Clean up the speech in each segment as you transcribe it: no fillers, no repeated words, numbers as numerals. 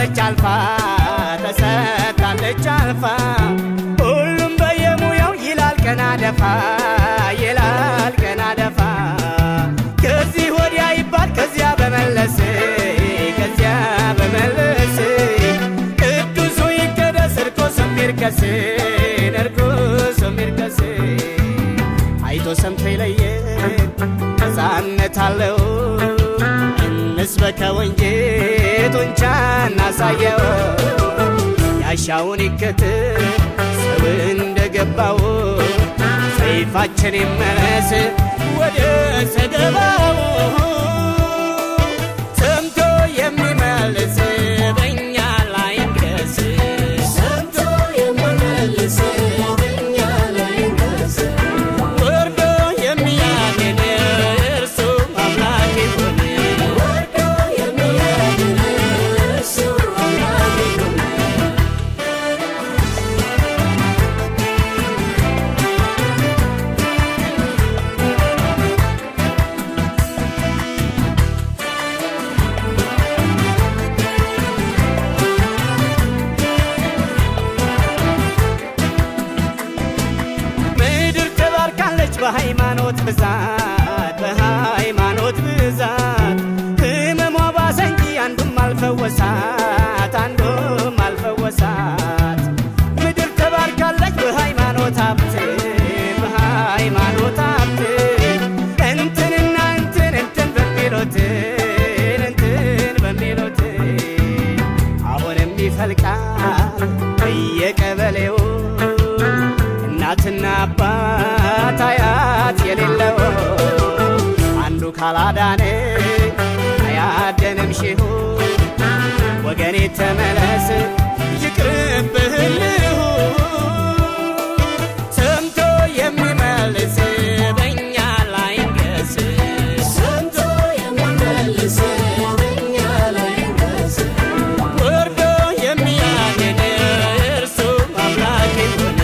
ተሰጥታለች አልፋ ተሰጥታለች አልፋ ሁሉም በየሙያው ይላል ቀና ደፋ ይላል ቀና ደፋ ከዚህ ወዲያ ይባል ከዚያ በመለስ ከዚያ በመለስ ቅዱሱ ይቀደስ እርኩሱም ይርከስ እርኩሱም ይርከስ አይቶ ሰምቶ ይለየ ነፃነት አለው እንስበከ ወንጌል ጡንቻ እናሳየው ያሻውን ይከተል ሰው እንደገባው ሰይፋችን ይመለስ ወደ ሰገባው ሰምቶ የሚመልስ በእኛ ላይ ይንገስ ሰምቶ የሚመልስ በእኛ ላይ ይንገስ ወርዶ የሚያድን እርሱ አምላክ ይሁን ወርዶ የሚያድን እርሱ አምላክ ይሁን በሃይማኖት ብዛት በሃይማኖት ብዛት ህመሟ ባሰ እንጂ አንዱም አልፈወሳት አንዱም አልፈወሳት ምድር ተባርካለች በሃይማኖት ሀብት በሃይማኖት ሀብት እንትንና እንትን በሚሉት እንትን በሚሉት አሁንም ይፈልቃል በየቀበሌው እናትና አባት አያት የሌለው አንዱ ካላዳነ አያደንም ሺሁ ወገኔ ተመለስ ይቅርብህ ልሁ ሰምቶ የሚመልስ በእኛ ላይ ይንገስ ሰምቶ የሚመልስ በእኛ ላይ ይንገስ ወርዶ የሚያድን እርሱ አምላክ ይሁን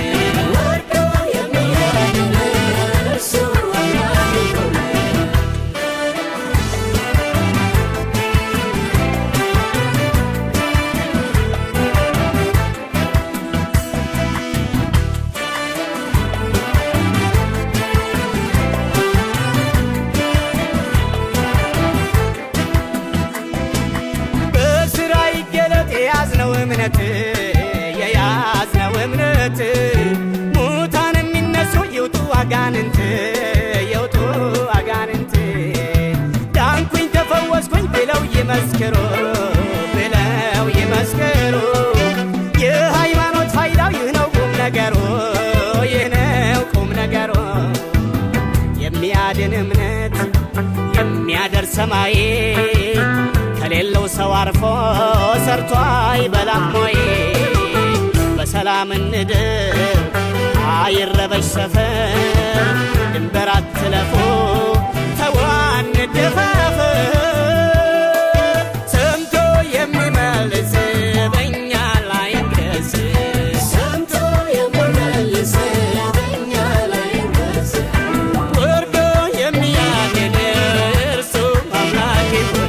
የያዝነው እምነት ሙታን የሚነሱ ይውጡ አጋንንት ይውጡ አጋንንት ዳንኩኝ ተፈወስኩኝ ብለው ይመስክሩ ብለው ይመስክሩ የሃይማኖት ፋይዳው ይህ ነው ቁም ነገሩ ይህ ነው ቁም ነገሩ የሚያድን እምነት የሚያደርስ ሰማይ ከሌለው ሰው አርፎ ሰርቶ አይበላም ወይ በሰላም እንደር አይረበሽ ሰፈር ድንበር አትለፉ ተዋን ደፋፍ ሰምቶ የሚመልስ በእኛ ላይ ይንገስ ሰምቶ የሚመልስ በእኛ ላይ ይንገስ ወርዶ የሚያድን እርሱ አምላክ ይሁን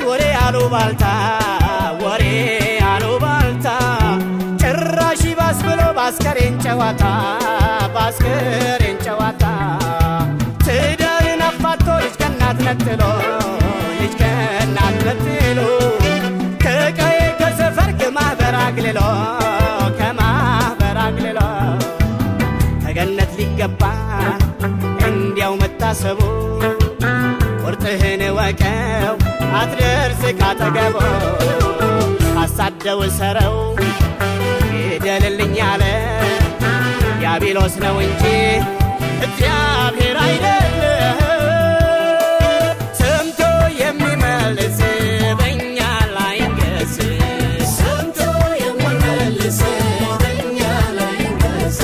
ወሬ አሉባልታ ወሬ አሉባልታ ጭራሽ ባስ ብሎ ባስከሬን ጨዋታ ባስከሬን ጨዋታ ትዳርን አፋቶ ልጅ ከእናት ነጥሎ ልጅ ከእናት ነጥሎ ከቀዬ ከሰፈር ከማህበር አግልሎ ከማህበር አግልሎ ከገነት ሊገባ እንዲያው መታሰቡ ቁርጥህን ወቀው አትደርስ ካጠገቦ አሳደው ሰረው ይደልልኝ አለ ዲያብሎስ ነው እንጂ እግዚአብሔር አይደለም ሰምቶ የሚመልስ በእኛ ላይ ይንገስ ሰምቶ የሚመልስ በእኛ ላይ ይንገስ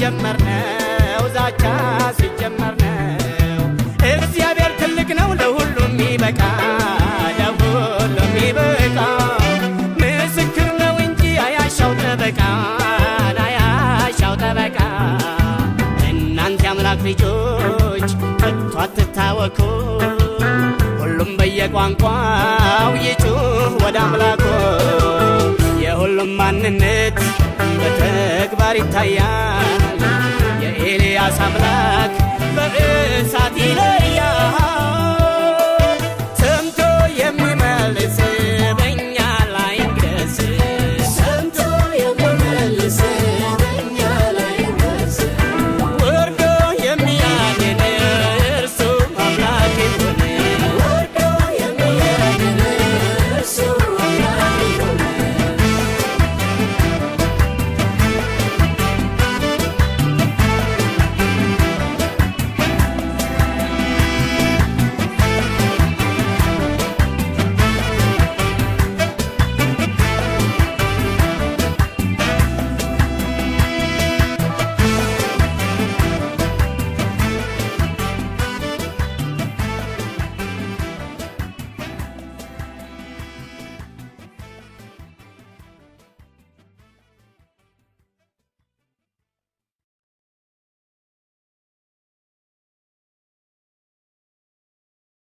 ሲጀመር ነው፣ ዛቻ ሲጀመር ነው። እግዚአብሔር ትልቅ ነው፣ ለሁሉም ይበቃ፣ ለሁሉም ይበቃ። ምስክር ነው እንጂ አያሻው ጠበቃ፣ አያሻው ጠበቃ። እናንተ የአምላክ ልጆች ከቶ አትታወኩ፣ ሁሉም በየቋንቋው ይጩህ ወደ አምላኩ። የሁሉም ማንነት በተግባር ይታያል፣ የኤልያስ አምላክ በእሳት ይለያል።